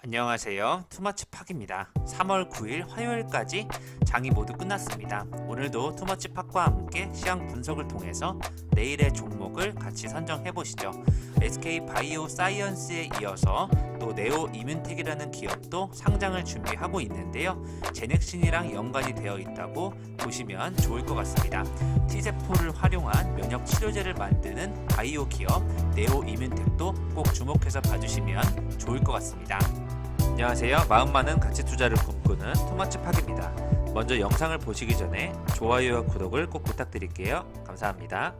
안녕하세요. 투머치팍입니다. 3월 9일 화요일까지 장이 모두 끝났습니다. 오늘도 투머치팍과 함께 시황 분석을 통해서 내일의 종목을 같이 선정해 보시죠. SK 바이오 사이언스에 이어서 또 네오 이뮨텍이라는 기업도 상장을 준비하고 있는데요. 제넥신이랑 연관이 되어 있다고 보시면 좋을 것 같습니다. T세포를 활용한 면역 치료제를 만드는 바이오 기업 네오 이뮨텍도 꼭 주목해서 봐주시면 좋을 것 같습니다. 안녕하세요. 마음 많은 가치 투자를 꿈꾸는 토마츠팍입니다. 먼저 영상을 보시기 전에 좋아요와 구독을 꼭 부탁드릴게요. 감사합니다.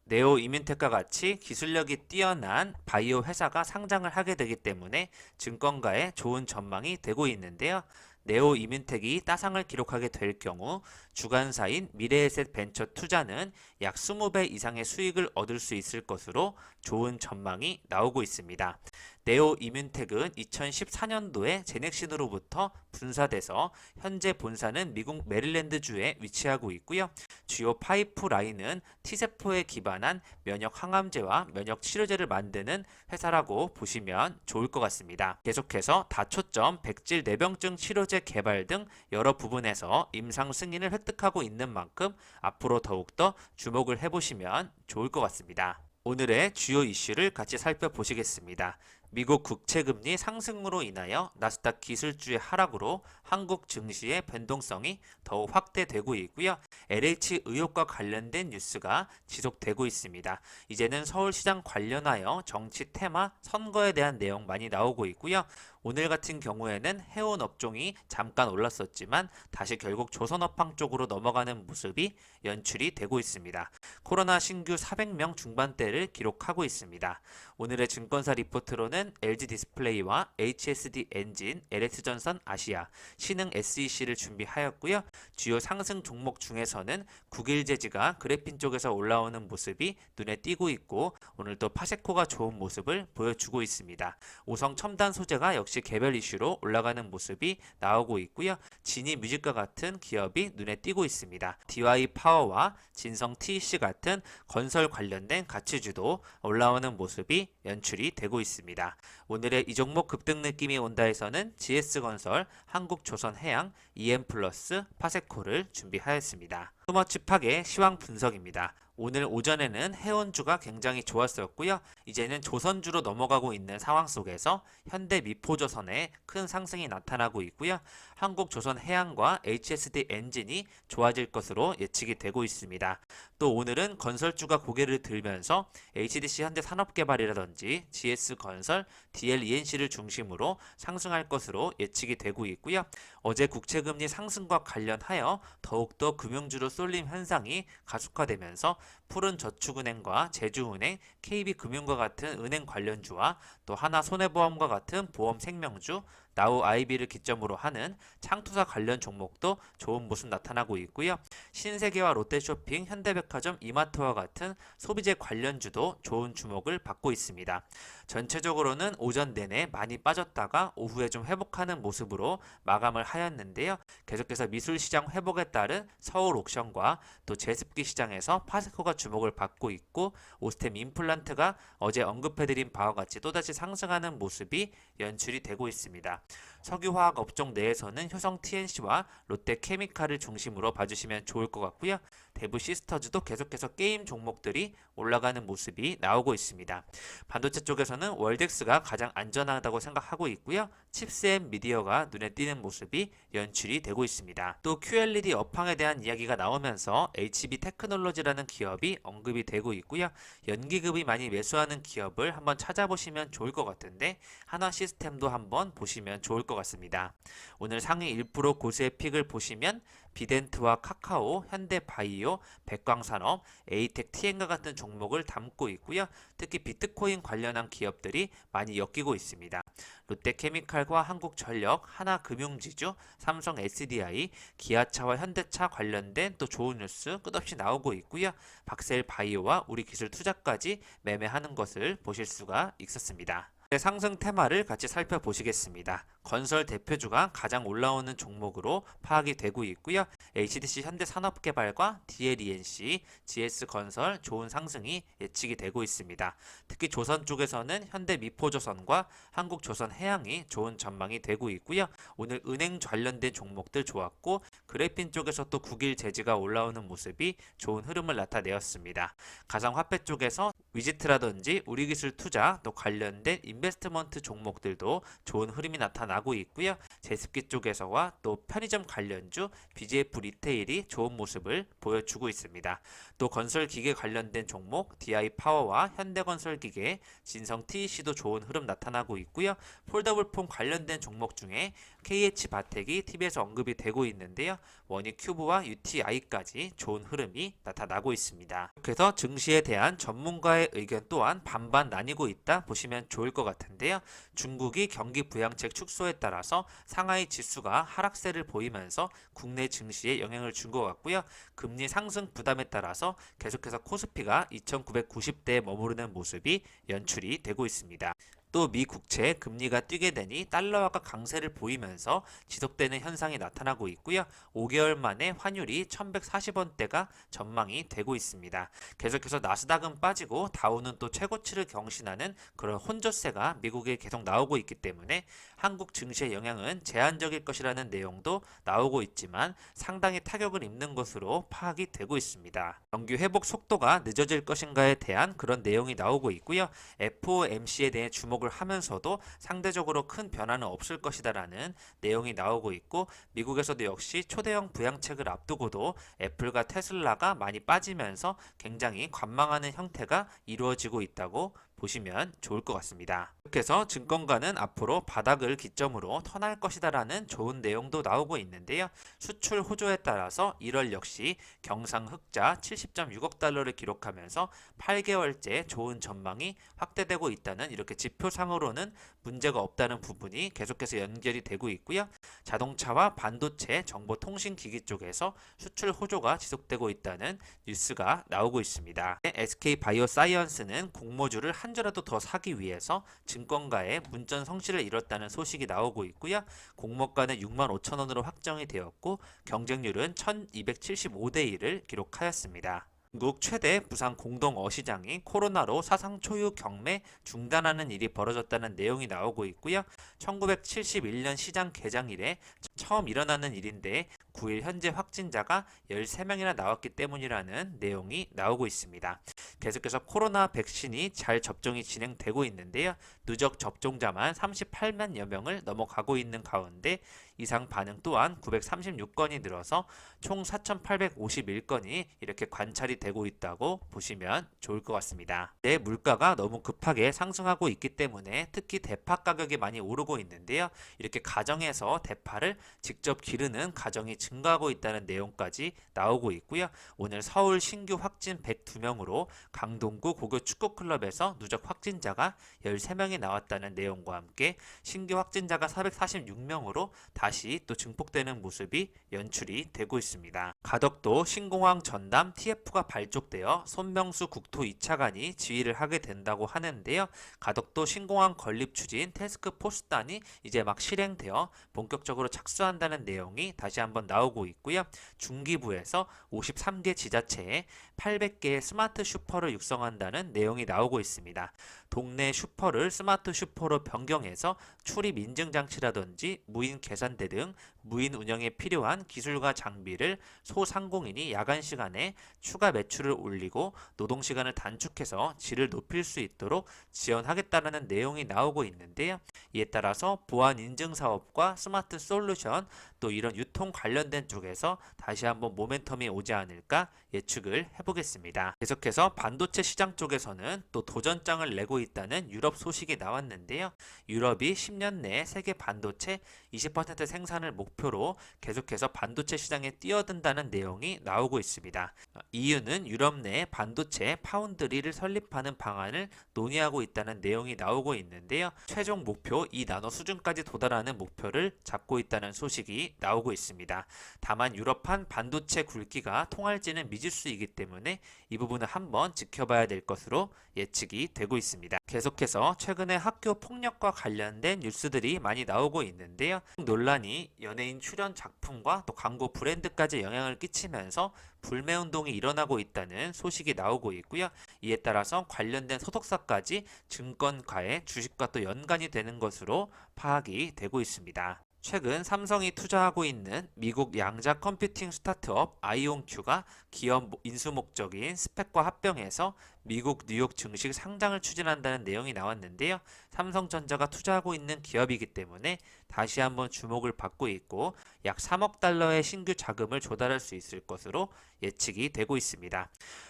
네오 이뮨텍과 같이 기술력이 뛰어난 바이오 회사가 상장을 하게 되기 때문에 증권가에 좋은 전망이 되고 있는데요. 네오 이뮨텍이 따상을 기록하게 될 경우 주관사인 미래에셋 벤처 투자는 약 20배 이상의 수익을 얻을 수 있을 것으로 좋은 전망이 나오고 있습니다. 네오 이뮨텍은 2014년도에 제넥신으로부터 분사돼서 현재 본사는 미국 메릴랜드주에 위치하고 있고요. 주요 파이프라인은 T세포에 기반한 면역 항암제와 면역 치료제를 만드는 회사라고 보시면 좋을 것 같습니다. 계속해서 다초점 백질 내병증 치료제 개발 등 여러 부분에서 임상 승인을 획득하고 있는 만큼 앞으로 더욱더 주목을 해보시면 좋을 것 같습니다. 오늘의 주요 이슈를 같이 살펴보시겠습니다. 미국 국채금리 상승으로 인하여 나스닥 기술주의 하락으로 한국 증시의 변동성이 더욱 확대되고 있고요. LH 의혹과 관련된 뉴스가 지속되고 있습니다. 이제는 서울시장 관련하여 정치 테마, 선거에 대한 내용 많이 나오고 있고요. 오늘 같은 경우에는 해운 업종이 잠깐 올랐었지만 다시 결국 조선업황 쪽으로 넘어가는 모습이 연출이 되고 있습니다. 코로나 신규 400명 중반대를 기록하고 있습니다. 오늘의 증권사 리포트로는 LG 디스플레이와 HSD 엔진, LS전선 아시아, 신흥 SEC를 준비하였고요. 주요 상승 종목 중에서는 국일제지가 그래핀 쪽에서 올라오는 모습이 눈에 띄고 있고 오늘도 파세코가 좋은 모습을 보여주고 있습니다. 오성 첨단 소재가 역시 개별 이슈로 올라가는 모습이 나오고 있고요. 지니 뮤직과 같은 기업이 눈에 띄고 있습니다. DY 파워와 진성 TEC 같은 건설 관련된 가치주도 올라오는 모습이 연출이 되고 있습니다. 오늘의 이 종목 급등 느낌이 온다 해서는 GS건설, 한국조선해양, EM플러스, 파세코를 준비하였습니다. 투머치팍의 시황 분석입니다. 오늘 오전에는 해운주가 굉장히 좋았었고요. 이제는 조선주로 넘어가고 있는 상황 속에서 현대미포조선에 큰 상승이 나타나고 있고요. 한국조선해양과 HSD 엔진이 좋아질 것으로 예측이 되고 있습니다. 또 오늘은 건설주가 고개를 들면서 HDC 현대산업개발이라든지 GS건설, DLENC를 중심으로 상승할 것으로 예측이 되고 있고요. 어제 국채금리 상승과 관련하여 더욱더 금융주로 쏠림 현상이 가속화되면서 푸른저축은행과 제주은행, KB금융과 같은 은행 관련주와 또 하나손해보험과 같은 보험생명주, 나우아이비를 기점으로 하는 창투사 관련 종목도 좋은 모습 나타나고 있고요. 신세계와 롯데쇼핑, 현대백화점, 이마트와 같은 소비재 관련주도 좋은 주목을 받고 있습니다. 전체적으로는 오전 내내 많이 빠졌다가 오후에 좀 회복하는 모습으로 마감을 하였는데요. 계속해서 미술시장 회복에 따른 서울 옥션과 또 제습기 시장에서 파세코가 주목을 받고 있고 오스템 임플란트가 어제 언급해드린 바와 같이 또다시 상승하는 모습이 연출이 되고 있습니다. 석유화학 업종 내에서는 효성 TNC와 롯데케미칼을 중심으로 봐주시면 좋을 것 같고요. 대부 시스터즈도 계속해서 게임 종목들이 올라가는 모습이 나오고 있습니다. 반도체 쪽에서는 월덱스가 가장 안전하다고 생각하고 있고요. 칩셋 미디어가 눈에 띄는 모습이 연출이 되고 있습니다. 또 QLED 업황에 대한 이야기가 나오면서 HB 테크놀로지라는 기업이 언급이 되고 있고요. 연기급이 많이 매수하는 기업을 한번 찾아보시면 좋을 것 같은데 하나 시스템도 한번 보시면 좋을 것 같습니다. 오늘 상위 1% 고수의 픽을 보시면 비덴트와 카카오, 현대바이오, 백광산업, 에이텍, TN과 같은 종목을 담고 있고요. 특히 비트코인 관련한 기업들이 많이 엮이고 있습니다. 롯데케미칼과 한국전력, 하나금융지주, 삼성 SDI, 기아차와 현대차 관련된 또 좋은 뉴스 끝없이 나오고 있고요. 박셀바이오와 우리기술투자까지 매매하는 것을 보실 수가 있었습니다. 상승 테마를 같이 살펴보시겠습니다. 건설 대표주가 가장 올라오는 종목으로 파악이 되고 있고요. HDC 현대산업개발과 DLENC, GS건설 좋은 상승이 예측이 되고 있습니다. 특히 조선 쪽에서는 현대미포조선과 한국조선해양이 좋은 전망이 되고 있고요. 오늘 은행 관련된 종목들 좋았고 그래핀 쪽에서 또 국일제지가 올라오는 모습이 좋은 흐름을 나타내었습니다. 가상화폐 쪽에서 위지트라든지 우리기술투자 또 관련된 인베스트먼트 종목들도 좋은 흐름이 나타나고 있고요. 제습기 쪽에서와 또 편의점 관련주 BGF 리테일이 좋은 모습을 보여주고 있습니다. 또 건설기계 관련된 종목 DI파워와 현대건설기계, 진성TEC도 좋은 흐름 나타나고 있고요. 폴더블폰 관련된 종목 중에 KH바텍이 TV에서 언급이 되고 있는데요. 원익큐브와 UTI까지 좋은 흐름이 나타나고 있습니다. 그래서 증시에 대한 전문가의 의견 또한 반반 나뉘고 있다 보시면 좋을 것 같은데요. 중국이 경기 부양책 축소에 따라서 상하이 지수가 하락세를 보이면서 국내 증시에 영향을 준 것 같고요. 금리 상승 부담에 따라서 계속해서 코스피가 2990대에 머무르는 모습이 연출이 되고 있습니다. 또 미 국채 금리가 뛰게 되니 달러화가 강세를 보이면서 지속되는 현상이 나타나고 있고요. 5개월 만에 환율이 1140원대가 전망이 되고 있습니다. 계속해서 나스닥은 빠지고 다우는 또 최고치를 경신하는 그런 혼조세가 미국에 계속 나오고 있기 때문에 한국 증시의 영향은 제한적일 것이라는 내용도 나오고 있지만 상당히 타격을 입는 것으로 파악이 되고 있습니다. 경기 회복 속도가 늦어질 것인가에 대한 그런 내용이 나오고 있고요. FOMC에 대해 주목을 하면서도 상대적으로 큰 변화는 없을 것이다라는 내용이 나오고 있고 미국에서도 역시 초대형 부양책을 앞두고도 애플과 테슬라가 많이 빠지면서 굉장히 관망하는 형태가 이루어지고 있다고 보시면 좋을 것 같습니다. 이렇게 해서 증권가는 앞으로 바닥을 기점으로 턴할 것이다라는 좋은 내용도 나오고 있는데요. 수출 호조에 따라서 1월 역시 경상 흑자 70.6억 달러를 기록하면서 8개월째 좋은 전망이 확대되고 있다는 이렇게 지표상으로는 문제가 없다는 부분이 계속해서 연결이 되고 있고요. 자동차와 반도체, 정보통신기기 쪽에서 수출 호조가 지속되고 있다는 뉴스가 나오고 있습니다. SK바이오사이언스는 공모주를 한 주라도 더 사기 위해서 증권가에 문전 성시를 이뤘다는 소식이 나오고 있고요. 공모가는 65,000원으로 확정이 되었고 경쟁률은 1275대 1을 기록하였습니다. 중국 최대 부산 공동 어시장이 코로나로 사상 초유 경매 중단하는 일이 벌어졌다는 내용이 나오고 있고요. 1971년 시장 개장 이래 처음 일어나는 일인데 9일 현재 확진자가 13명이나 나왔기 때문이라는 내용이 나오고 있습니다. 계속해서 코로나 백신이 잘 접종이 진행되고 있는데요. 누적 접종자만 38만여 명을 넘어가고 있는 가운데 이상 반응 또한 936건이 늘어서 총 4,851건이 이렇게 관찰이 되고 있다고 보시면 좋을 것 같습니다. 내 물가가 너무 급하게 상승하고 있기 때문에 특히 대파 가격이 많이 오르고 있는데요. 이렇게 가정에서 대파를 직접 기르는 가정이 증가하고 있다는 내용까지 나오고 있고요. 오늘 서울 신규 확진 102명으로 강동구 고교 축구클럽에서 누적 확진자가 13명이 나왔다는 내용과 함께 신규 확진자가 446명으로 다시 또 증폭되는 모습이 연출이 되고 있습니다. 가덕도 신공항 전담 TF가 발족되어 손명수 국토 2차관이 지휘를 하게 된다고 하는데요. 가덕도 신공항 건립 추진 태스크포스단이 이제 막 실행되어 본격적으로 착수한다는 내용이 다시 한번 나오고 있고요. 중기부에서 53개 지자체에 800개의 스마트 슈퍼를 육성한다는 내용이 나오고 있습니다. 동네 슈퍼를 스마트 슈퍼로 변경해서 출입 인증 장치라든지 무인 계산대 등 무인 운영에 필요한 기술과 장비를 소상공인이 야간 시간에 추가 매출을 올리고 노동 시간을 단축해서 질을 높일 수 있도록 지원하겠다는 내용이 나오고 있는데요. 이에 따라서 보안 인증 사업과 스마트 솔루션 또 이런 유통 관련된 쪽에서 다시 한번 모멘텀이 오지 않을까 예측을 해보겠습니다. 계속해서 반도체 시장 쪽에서는 또 도전장을 내고 있다는 유럽 소식이 나왔는데요. 유럽이 10년 내에 세계 반도체 20% 생산을 목표로 계속해서 반도체 시장에 뛰어든다는 내용이 나오고 있습니다. EU는 유럽 내 반도체 파운드리를 설립하는 방안을 논의하고 있다는 내용이 나오고 있는데요. 최종 목표 2나노 수준까지 도달하는 목표를 잡고 있다는 소식이 나오고 있습니다. 다만 유럽판 반도체 굵기가 통할지는 미지수이기 때문에 이 부분을 한번 지켜봐야 될 것으로 예측이 되고 있습니다. 계속해서 최근에 학교 폭력과 관련된 뉴스들이 많이 나오고 있는데요. 논란이 연예인 출연 작품과 또 광고 브랜드까지 영향을 끼치면서 불매운동이 일어나고 있다는 소식이 나오고 있고요. 이에 따라서 관련된 소속사까지 증권가의 주식과 또 연관이 되는 것으로 파악이 되고 있습니다. 최근 삼성이 투자하고 있는 미국 양자 컴퓨팅 스타트업 아이온큐가 기업 인수 목적인 스펙과 합병해서 미국 뉴욕 증시 상장을 추진한다는 내용이 나왔는데요. 삼성전자가 투자하고 있는 기업이기 때문에 다시 한번 주목을 받고 있고 약 3억 달러의 신규 자금을 조달할 수 있을 것으로 예측이 되고 있습니다.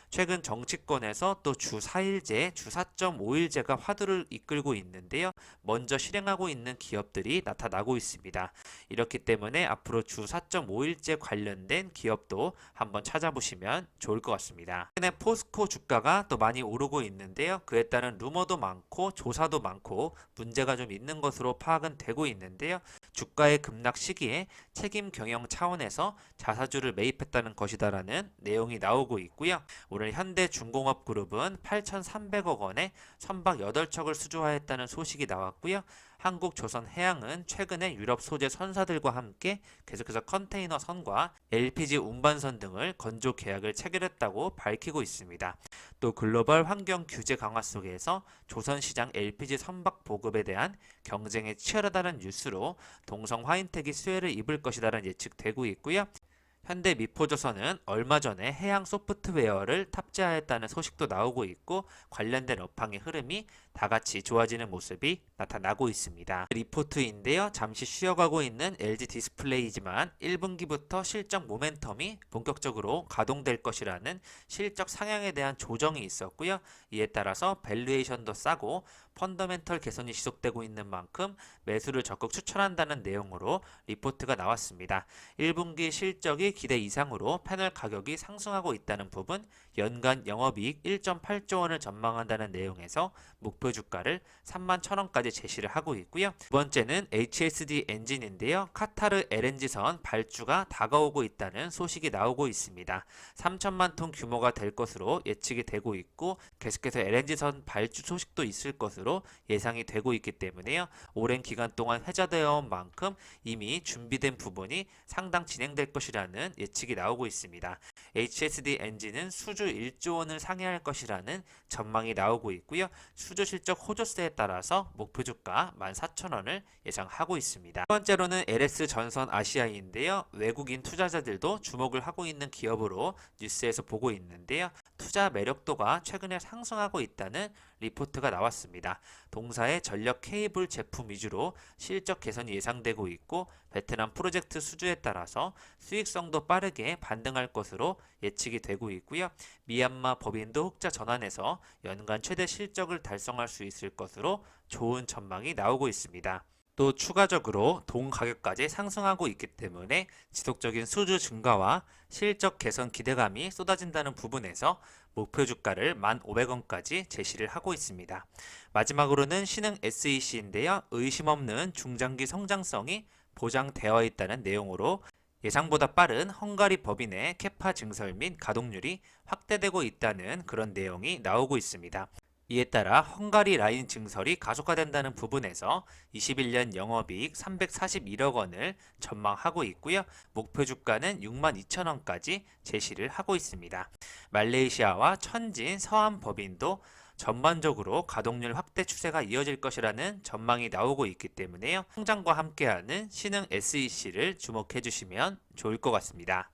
최근 정치권에서 또 주 4일제, 주 4.5일제가 화두를 이끌고 있는데요. 먼저 실행하고 있는 기업들이 나타나고 있습니다. 이렇기 때문에 앞으로 주 4.5일제 관련된 기업도 한번 찾아보시면 좋을 것 같습니다. 최근에 포스코 주가가 또 많이 오르고 있는데요. 그에 따른 루머도 많고 조사도 많고 문제가 좀 있는 것으로 파악은 되고 있는데요. 주가의 급락 시기에 책임 경영 차원에서 자사주를 매입했다는 것이다라는 내용이 나오고 있고요. 오늘 현대중공업그룹은 8,300억 원에 선박 8척을 수주하였다는 소식이 나왔고요. 한국조선해양은 최근에 유럽 소재 선사들과 함께 계속해서 컨테이너 선과 LPG 운반선 등을 건조 계약을 체결했다고 밝히고 있습니다. 또 글로벌 환경 규제 강화 속에서 조선시장 LPG 선박 보급에 대한 경쟁이 치열하다는 뉴스로 동성 화인택이 수혜를 입을 것이라는 예측되고 있고요. 현대 미포조선은 얼마 전에 해양 소프트웨어를 탑재하였다는 소식도 나오고 있고 관련된 업황의 흐름이 다같이 좋아지는 모습이 나타나고 있습니다. 리포트인데요. 잠시 쉬어가고 있는 LG 디스플레이지만 1분기부터 실적 모멘텀이 본격적으로 가동될 것이라는 실적 상향에 대한 조정이 있었고요. 이에 따라서 밸류에이션도 싸고 펀더멘털 개선이 지속되고 있는 만큼 매수를 적극 추천한다는 내용으로 리포트가 나왔습니다. 1분기 실적이 기대 이상으로 패널 가격이 상승하고 있다는 부분, 연간 영업이익 1.8조 원을 전망한다는 내용에서 목표 주가를 31,000원까지 제시를 하고 있고요. 두 번째는 HSD 엔진인데요. 카타르 LNG선 발주가 다가오고 있다는 소식이 나오고 있습니다. 3천만 톤 규모가 될 것으로 예측이 되고 있고 계속해서 LNG선 발주 소식도 있을 것으로 예상이 되고 있기 때문에요. 오랜 기간 동안 회자되어 온 만큼 이미 준비된 부분이 상당 진행될 것이라는 예측이 나오고 있습니다. HSD 엔진은 수주 1조 원을 상회할 것이라는 전망이 나오고 있고요. 수주 실적 호조세에 따라서 목표 주가 14,000원을 예상하고 있습니다. 첫 번째로는 LS 전선 아시아인데요. 외국인 투자자들도 주목을 하고 있는 기업으로 뉴스에서 보고 있는데요. 투자 매력도가 최근에 상승하고 있다는 리포트가 나왔습니다. 동사의 전력 케이블 제품 위주로 실적 개선이 예상되고 있고 베트남 프로젝트 수주에 따라서 수익성도 빠르게 반등할 것으로 예측이 되고 있고요. 미얀마 법인도 흑자 전환해서 연간 최대 실적을 달성할 수 있을 것으로 좋은 전망이 나오고 있습니다. 또 추가적으로 동 가격까지 상승하고 있기 때문에 지속적인 수주 증가와 실적 개선 기대감이 쏟아진다는 부분에서 목표 주가를 1,500원까지 제시를 하고 있습니다. 마지막으로는 신흥 SEC인데요. 의심 없는 중장기 성장성이 보장되어 있다는 내용으로 예상보다 빠른 헝가리 법인의 캐파 증설 및 가동률이 확대되고 있다는 그런 내용이 나오고 있습니다. 이에 따라 헝가리 라인 증설이 가속화된다는 부분에서 21년 영업이익 341억 원을 전망하고 있고요. 목표 주가는 62,000원까지 제시를 하고 있습니다. 말레이시아와 천진, 서한 법인도 전반적으로 가동률 확대 추세가 이어질 것이라는 전망이 나오고 있기 때문에요. 성장과 함께하는 신흥 SEC를 주목해 주시면 좋을 것 같습니다.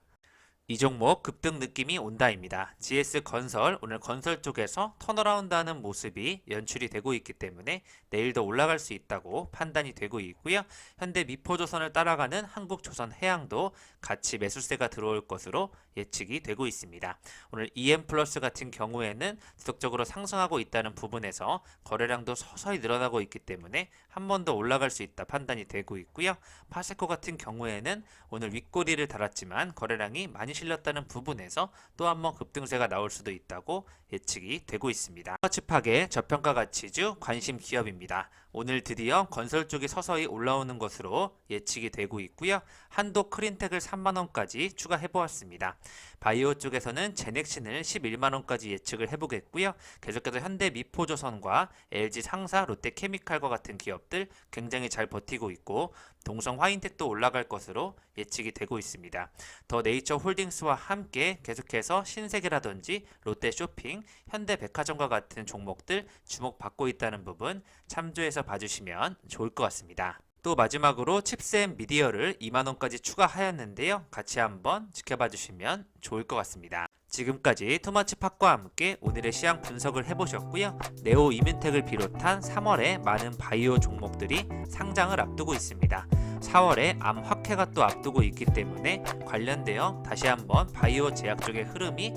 이 종목 급등 느낌이 온다입니다. GS건설 오늘 건설 쪽에서 턴어라운드하는 모습이 연출이 되고 있기 때문에 내일도 올라갈 수 있다고 판단이 되고 있고요. 현대 미포조선을 따라가는 한국조선해양도 같이 매수세가 들어올 것으로 예측이 되고 있습니다. 오늘 EM플러스 같은 경우에는 지속적으로 상승하고 있다는 부분에서 거래량도 서서히 늘어나고 있기 때문에 한 번 더 올라갈 수 있다 판단이 되고 있고요. 파세코 같은 경우에는 오늘 윗꼬리를 달았지만 거래량이 많이 실렸다는 부분에서 또 한 번 급등세가 나올 수도 있다고 예측이 되고 있습니다. 터치팍의 저평가 가치주 관심 기업입니다. 오늘 드디어 건설 쪽이 서서히 올라오는 것으로 예측이 되고 있고요. 한도 크린텍을 3만원까지 추가해 보았습니다. 바이오 쪽에서는 제넥신을 11만원까지 예측을 해보겠고요. 계속해서 현대 미포조선과 LG 상사, 롯데케미칼과 같은 기업들 굉장히 잘 버티고 있고 동성 화인텍도 올라갈 것으로 예측이 되고 있습니다. 더 네이처 홀딩스와 함께 계속해서 신세계라든지 롯데쇼핑, 현대백화점과 같은 종목들 주목받고 있다는 부분 참조해서 봐주시면 좋을 것 같습니다. 또 마지막으로 칩스앤 미디어를 2만원까지 추가하였는데요. 같이 한번 지켜봐 주시면 좋을 것 같습니다. 지금까지 투머치팟과 함께 오늘의 시황 분석을 해보셨고요. 네오 이민텍을 비롯한 3월에 많은 바이오 종목들이 상장을 앞두고 있습니다. 4월에 암확해가 또 앞두고 있기 때문에 관련되어 다시 한번 바이오 제약 쪽의 흐름이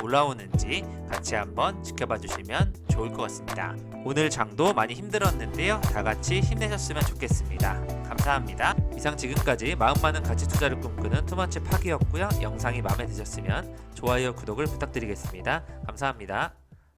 올라오는지 같이 한번 지켜봐 주시면 좋을 것 같습니다. 오늘 장도 많이 힘들었는데요. 다 같이 힘내셨으면 좋겠습니다. 감사합니다. 이상 지금까지 마음 많은 가치 투자를 꿈꾸는 투머치팟이었고요. 영상이 마음에 드셨으면 좋아요, 구독을 부탁드리겠습니다. 감사합니다.